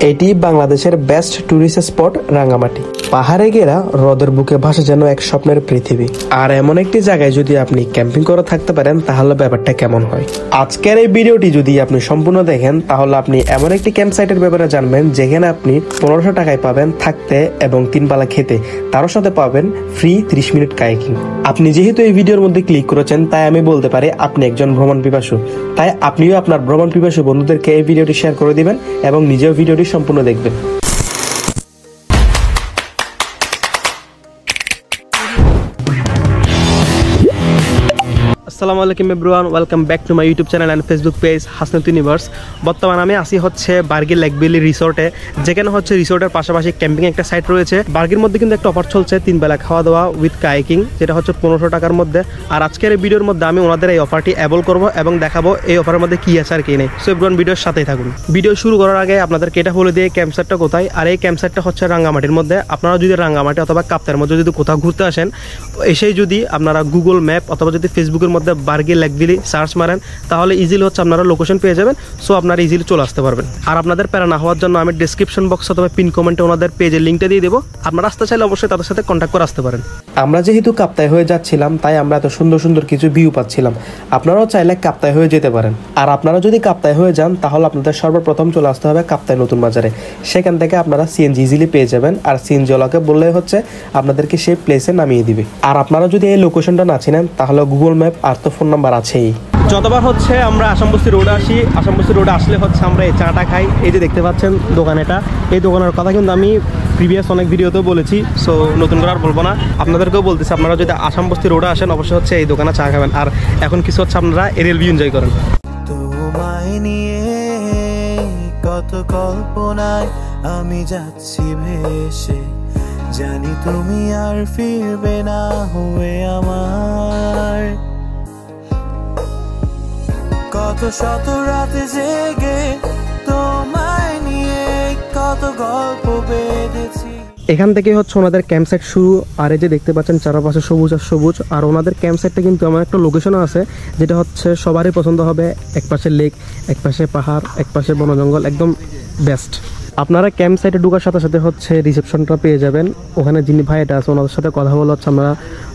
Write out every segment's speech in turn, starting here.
এটি বাংলাদেশের best tourist spot Rangamati. পাহাড়ে ঘেরা হ্রদের বুকে ভাসে যেন এক স্বপ্নের পৃথিবী। আর এমন একটি জায়গায় যদি আপনি ক্যাম্পিং করে থাকতে পারেন তাহলে ব্যাপারটা কেমন হয়। আজকের এই ভিডিওটি যদি আপনি সম্পূর্ণ দেখেন তাহলে আপনি এমন একটি ক্যাম্প সাইটের ব্যাপারে জানবেন যেখানে আপনি 1500 টাকায় পাবেন থাকতে এবং 3 বেলা খেতে, তার সাথে পাবেন ফ্রি 30 মিনিট কায়াকিং। আপনি যেহেতু এই ভিডিওর মধ্যে ক্লিক করেছেন তাই আমি বলতে পারি আপনি একজন ভ্রমণ পিপাসু। তাই আপনিও আপনার ভ্রমণ পিপাসু বন্ধুদেরকে এই ভিডিওটি শেয়ার করে দিবেন এবং নিজেও ভিডিওটি সম্পূর্ণ দেখবেন। আসসালামু আলাইকুম everyone, welcome back to my YouTube channel and Facebook page Hasnat universe. বর্তমানে আমি আসি হচ্ছে বার্গির লেকভ্যালি রিসোর্টে, যেখানে হচ্ছে রিসোর্টের পাশাপাশি ক্যাম্পিং একটা সাইট রয়েছে। বার্গির মধ্যে কিন্তু একটা অফার চলছে 3 বেলা খাওয়া দাওয়া উইথ কায়াকিং, যেটা হচ্ছে 1500 টাকার মধ্যে। আর আজকের এই ভিডিওর মধ্যে আমি ওনাদের এই অফারটি অ্যাভেল করব এবং দেখাবো এই অফারের মধ্যে কী আছে আর কি নেই। সো এভরিওয়ান ভিডিওর সাথেই থাকুন। ভিডিও শুরু করার আগে আপনাদেরকে এটা বলে দিয়ে ক্যাম্প সাইটটা কোথায়। আর এই ক্যাম্প সাইটটা হচ্ছে রাঙ্গামাটির মধ্যে। আপনারা যদি রাঙ্গামাটি অথবা কাপ্তাইয়ের মধ্যে যদি কোথাও ঘুরতে আসেন, এসেই যদি আপনারা গুগল ম্যাপ অথবা যদি ফেসবুকের মধ্যে বার্গির লেকভ্যালি সার্চ মারেন তাহলে ইজিলি হচ্ছে আপনারা লোকেশন পেয়ে যাবেন। সো আপনারা ইজিলি চলে আসতে পারবেন। আর আপনাদের প্যারা না হওয়ার জন্য আমি ডেসক্রিপশন বক্স অথবা পিন কমেন্টে ওনাদের পেজের লিঙ্কটা দিয়ে দেবো। আপনারা আসতে চাইলে অবশ্যই তাদের সাথে কন্ট্যাক্ট করে আসতে পারেন। আমরা যেহেতু কাপ্তাই হয়ে যাচ্ছিলাম তাই আমরা এত সুন্দর সুন্দর কিছু ভিউ পাচ্ছিলাম। আপনারাও চাইলে কাপ্তাই হয়ে যেতে পারেন। আর আপনারা যদি কাপ্তাই হয়ে যান তাহলে আপনাদের সর্বপ্রথম চলে আসতে হবে কাপ্তাই নতুন বাজারে। সেখান থেকে আপনারা সিএনজি ইজিলি পেয়ে যাবেন। আর সিএনজি ওলাকে বললেই হচ্ছে আপনাদেরকে সেই প্লেসে নামিয়ে দিবে। আর আপনারা যদি এই লোকেশনটা না চিনেন তাহলে গুগল ম্যাপ আর তো ফোন নাম্বার আছেই। যতবার হচ্ছে আমরা আসামবস্তি রোডে আসি, আসামবস্তি রোডে আসলে হচ্ছে আমরা এই চাটা খাই। এই যে দেখতে পাচ্ছেন দোকান, এটা এই দোকানের কথা কিন্তু আমি প্রিভিয়াস অনেক ভিডিওতেও বলেছি। সো নতুন করে আর বলবো না, আপনাদেরকেও বলতেছি আপনারা যদি আসামবস্তি রোডে আসেন অবশ্যই হচ্ছে এই দোকানে চা খাবেন। আর এখন কিছু হচ্ছে আপনারা এরিয়াল ভিউ এনজয় করেন। তোমায় নিয়ে কত কল্পনায় আমি যাচ্ছি ভেসে, জানি তুমি আর ফিরবে না হয়ে আমার। কত শত রাতে জেগে তোমায় নিয়ে কত গল্প বেঁধেছি। এখান থেকে হচ্ছে ওনাদের ক্যাম্প সাইট শুরু। আর এই যে দেখতে পাচ্ছেন চারপাশে সবুজ আর সবুজ। আর ওনাদের ক্যাম্প সাইটটা কিন্তু আমার একটা লোকেশনও আছে যেটা হচ্ছে সবারই পছন্দ হবে। এক পাশে লেক, এক পাশে পাহাড়, এক পাশে বন জঙ্গল, একদম বেস্ট। আপনারা ক্যাম্প সাইটে ঢোকার সাথে সাথে হচ্ছে রিসেপশনটা পেয়ে যাবেন। ওখানে যিনি ভাইটা আছে ওনাদের সাথে কথা বলে হচ্ছে আমরা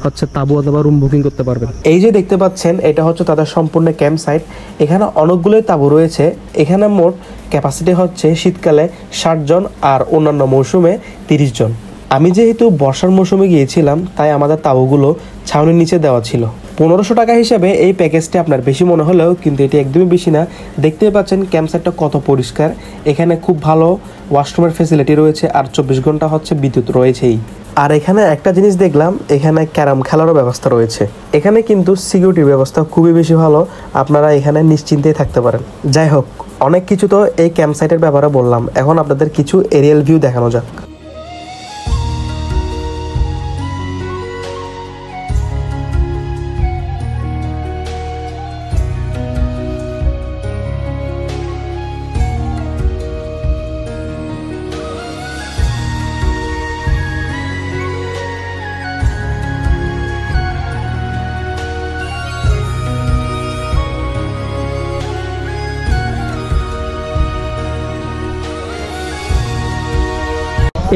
হচ্ছে তাবু অথবা রুম বুকিং করতে পারবেন। এই যে দেখতে পাচ্ছেন এটা হচ্ছে তাদের সম্পূর্ণ ক্যাম্প সাইট। এখানে অনেকগুলোই তাবু রয়েছে। এখানে মোট ক্যাপাসিটি হচ্ছে শীতকালে 60 জন আর অন্যান্য মৌসুমে 30 জন। আমি যেহেতু বর্ষার মৌসুমে গিয়েছিলাম তাই আমাদের তাবুগুলো ছাউনির নিচে দেওয়া ছিল। 1500 টাকা হিসাবে এই প্যাকেজটি আপনার বেশি মনে হলেও কিন্তু এটি একদমই বেশি না। দেখতেই পাচ্ছেন ক্যাম্প সাইটটা কত পরিষ্কার। এখানে খুব ভালো ওয়াশরুমের ফ্যাসিলিটি রয়েছে আর 24 ঘন্টা হচ্ছে বিদ্যুৎ রয়েছেই। আর এখানে একটা জিনিস দেখলাম, এখানে ক্যারাম খেলারও ব্যবস্থা রয়েছে। এখানে কিন্তু সিকিউরিটির ব্যবস্থা খুবই বেশি ভালো, আপনারা এখানে নিশ্চিন্তেই থাকতে পারেন। যাই হোক, অনেক কিছু তো এই ক্যাম্প সাইটের ব্যাপারে বললাম, এখন আপনাদের কিছু এরিয়াল ভিউ দেখানো যাক।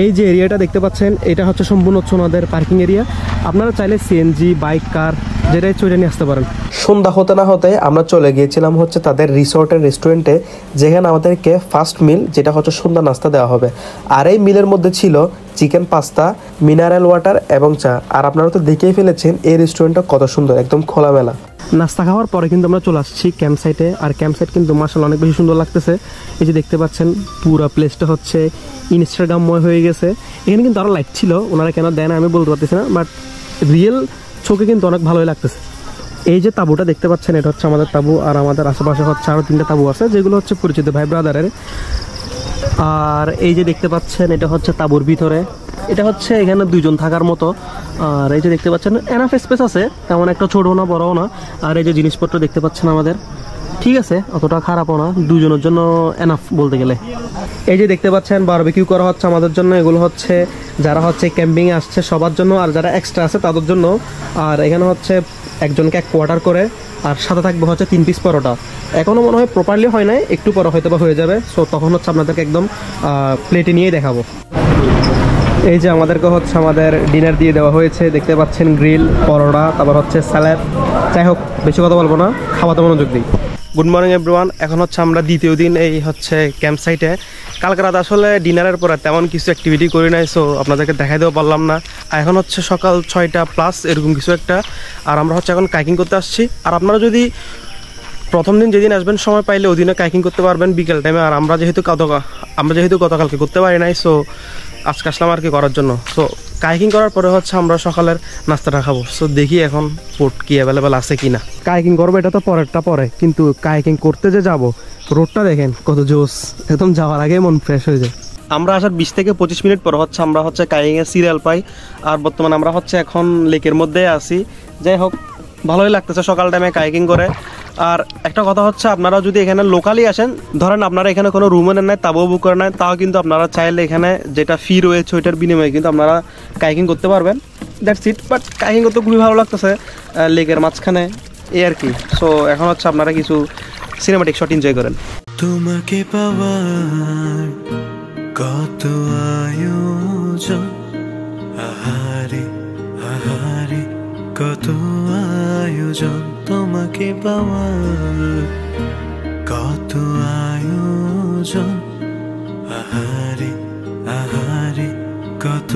এই যে এরিয়াটা দেখতে পাচ্ছেন এটা হচ্ছে সম্পূর্ণ হচ্ছে ওনাদের পার্কিং এরিয়া। আপনারা চাইলে সিএনজি, বাইক, কার যেটাই চলে নিয়ে আসতে পারেন। সন্ধ্যা হতে না হতে আমরা চলে গিয়েছিলাম হচ্ছে তাদের রিসোর্টের রেস্টুরেন্টে, যেখানে আমাদেরকে ফার্স্ট মিল যেটা হচ্ছে সন্ধ্যা নাস্তা দেওয়া হবে। আর এই মিলের মধ্যে ছিল চিকেন পাস্তা, মিনারেল ওয়াটার এবং চা। আর আপনারা তো দেখেই ফেলেছেন এই রেস্টুরেন্টটা কত সুন্দর, একদম খোলামেলা। নাস্তা খাওয়ার পরে কিন্তু আমরা চলে আসছি ক্যাম্প সাইটে। আর ক্যাম্প সাইট কিন্তু মাশাআল্লাহ অনেক বেশি সুন্দর লাগতেছে। এই যে দেখতে পাচ্ছেন পুরো প্লেসটা হচ্ছে ইনস্টাগ্রামময় হয়ে গেছে। এখানে কিন্তু আরও লাইট ছিল, ওনারা কেন দেয় না আমি বলতে পারতেছি না, বাট রিয়েল চোখে কিন্তু অনেক ভালোই লাগতেছে। এই যে তাঁবুটা দেখতে পাচ্ছেন এটা হচ্ছে আমাদের তাঁবু। আর আমাদের আশেপাশে হচ্ছে আরও 3টা তাঁবু আছে যেগুলো হচ্ছে পরিচিত ভাই ব্রাদারের। আর এই যে দেখতে পাচ্ছেন এটা হচ্ছে তাঁবুর ভিতরে, এটা হচ্ছে এখানে 2 জন থাকার মতো। আর এই যে দেখতে পাচ্ছেন এনাফ স্পেস আছে, তেমন একটা ছোটও না বড়ও না। আর এই যে জিনিসপত্র দেখতে পাচ্ছেন আমাদের ঠিক আছে, অতটা খারাপও না, 2 জনের জন্য এনাফ বলতে গেলে। এই যে দেখতে পাচ্ছেন বারবিকিউ করা হচ্ছে আমাদের জন্য। এগুলো হচ্ছে যারা হচ্ছে ক্যাম্পিংয়ে আসছে সবার জন্য, আর যারা এক্সট্রা আছে তাদের জন্য। আর এখানে হচ্ছে একজনকে 1 কোয়ার্টার করে আর সাথে থাকবে হচ্ছে 3 পিস পরোটা। এখনও মনে হয় প্রপারলি হয় নাই, একটু পরে হয়তো বা হয়ে যাবে। সো তখন হচ্ছে আপনাদেরকে একদম প্লেটে নিয়েই দেখাবো। এই যে আমাদেরকে হচ্ছে আমাদের ডিনার দিয়ে দেওয়া হয়েছে, দেখতে পাচ্ছেন গ্রিল, পরোটা, তারপর হচ্ছে স্যালাড। যাই হোক বেশি কথা বলবো না, খাওয়াতে মনোযোগ দিই। Good morning everyone. এখন হচ্ছে আমরা দ্বিতীয় দিন এই হচ্ছে ক্যাম্প সাইটে। কালকে রাত আসলে ডিনারের পরে তেমন কিছু অ্যাক্টিভিটি করি নাই, সো আপনাদেরকে দেখাই দেওয়া পারলাম না। আর এখন হচ্ছে সকাল 6টা+ এরকম কিছু একটা। আর আমরা হচ্ছে এখন কাইকিং করতে আসছি। আর আপনারা যদি প্রথম দিন যেদিন আসবেন সময় পাইলে ওই দিনে কাইকিং করতে পারবেন বিকেল টাইমে। আর আমরা যেহেতু গতকালকে করতে পারি নাই, সো আজকে আসলাম আর কি করার জন্য। সো কাইকিং করার পরে হচ্ছে আমরা সকালের নাস্তাটা খাবো। সো দেখি এখন পোর্ট কি অ্যাভেলেবেল আছে কিনা। কাইকিং করবো এটা তো পরে, কিন্তু কাইকিং করতে যে যাব, রোডটা দেখেন কত জোস, একদম যাওয়ার আগে মন ফ্রেশ হয়ে যায়। আমরা আসার 20 থেকে 25 মিনিট পর হচ্ছে আমরা হচ্ছে কাইকিংয়ের সিরিয়াল পাই। আর বর্তমানে আমরা হচ্ছে এখন লেকের মধ্যে আছি। যাই হোক ভালোই লাগতেছে সকাল টাইমে কাইকিং করে। আর একটা কথা হচ্ছে, আপনারা যদি এখানে লোকালি আসেন, ধরেন আপনারা এখানে কোনো রুমও নেন নাই, তাবও বুক করে নেন, তাও কিন্তু আপনারা চাইলে এখানে যেটা ফি রয়েছে ওইটার বিনিময়ে কিন্তু আপনারা কাইকিং করতে পারবেন। That's it. বাট কাইকিং করতে খুবই ভালো লাগতেছে লেকের মাঝখানে, এই আর কি। সো এখন হচ্ছে আপনারা কিছু সিনেমাটিক শট এনজয় করেন। তোমাকে পাওয়ার কত আয়োজন, আহারে আহারে কত আয়োজন, তোমাকে পাওয়ার কত আয়োজন, আহারে আহারে কত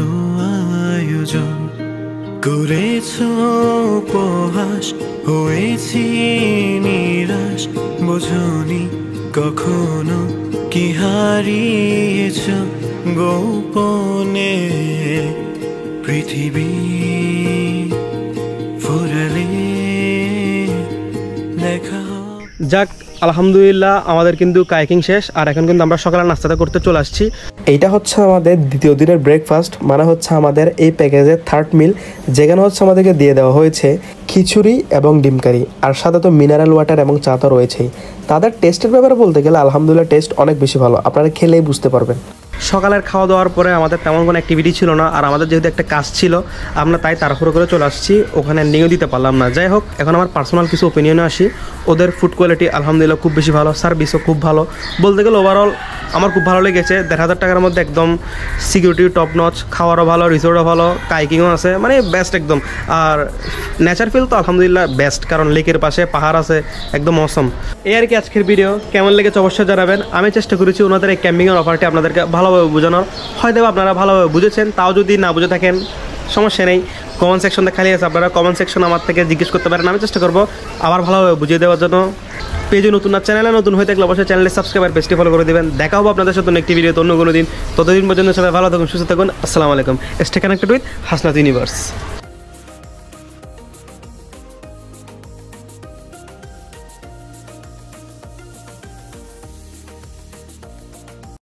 আয়োজন। করেছ উপহাস, হয়েছি নিরাশ, বোঝনি কখনো কি হারিয়েছ গোপনে পৃথিবী ফুরালে দেখা। যাক আলহামদুলিল্লাহ আমাদের কিন্তু কাইকিং শেষ। আর এখন কিন্তু আমরা সকালে নাস্তাটা করতে চলে আসছি। এইটা হচ্ছে আমাদের দ্বিতীয় দিনের ব্রেকফাস্ট, মানে হচ্ছে আমাদের এই প্যাকেজের 3rd মিল, যেখানে হচ্ছে আমাদেরকে দিয়ে দেওয়া হয়েছে খিচুড়ি এবং ডিম কারি, আর সাথে তো মিনারেল ওয়াটার এবং চা তো রয়েছেই। তাদের টেস্টের ব্যাপারে বলতে গেলে আলহামদুলিল্লাহ টেস্ট অনেক বেশি ভালো, আপনারা খেলেই বুঝতে পারবেন। সকালের খাওয়া দাওয়ার পরে আমাদের তেমন কোনো অ্যাক্টিভিটি ছিল না। আর আমাদের যেহেতু একটা কাজ ছিল, আমরা তাই তাড়াহুড়ো করে চলে আসছি, ওখানে এন্ডিংও দিতে পারলাম না। যাই হোক এখন আমার পার্সোনাল কিছু ওপিনিয়নে আসি। ওদের ফুড কোয়ালিটি আলহামদুলিল্লাহ খুব বেশি ভালো, সার্ভিসও খুব ভালো। বলতে গেলে ওভারঅল আমার খুব ভালো লেগেছে। 1,500 টাকার মধ্যে একদম সিকিউরিটি টপ নচ, খাওয়ারও ভালো, রিসোর্টও ভালো, কাইকিংও আছে, মানে বেস্ট একদম। আর নেচার ফিল তো আলহামদুলিল্লাহ বেস্ট, কারণ লেকের পাশে পাহাড় আছে, একদম অসম। এই আর কি আজকের ভিডিও কেমন লেগেছে অবশ্যই জানাবেন। আমি চেষ্টা করেছি ওনাদের এই ক্যাম্পিংয়ের অফারটি আপনাদেরকে ভালোভাবে বোঝানোর। হয়তো আপনারা ভালোভাবে বুঝেছেন, তাও যদি না বুঝে থাকেন সমস্যা নেই, কমেন্ট সেকশনটা খালি আছে, আপনারা কমেন্ট সেকশন আমার থেকে জিজ্ঞেস করতে পারেন। আমি চেষ্টা করবো আবার ভালোভাবে বুঝিয়ে দেওয়ার জন্য। পেজে নতুন আর চ্যানেলে নতুন হয়ে থাকলে অবশ্যই চ্যানেলে সাবস্ক্রাইব আর পেজটি ফলো করে দেবেন। দেখা হবে আপনাদের সাথে একটি ভিডিও অন্য কোনো দিন। ততদিন পর্যন্ত সবাই ভালো থাকুন, সুস্থ থাকুন। আসসালামু আলাইকুম। Stay connected with Hasnat universe.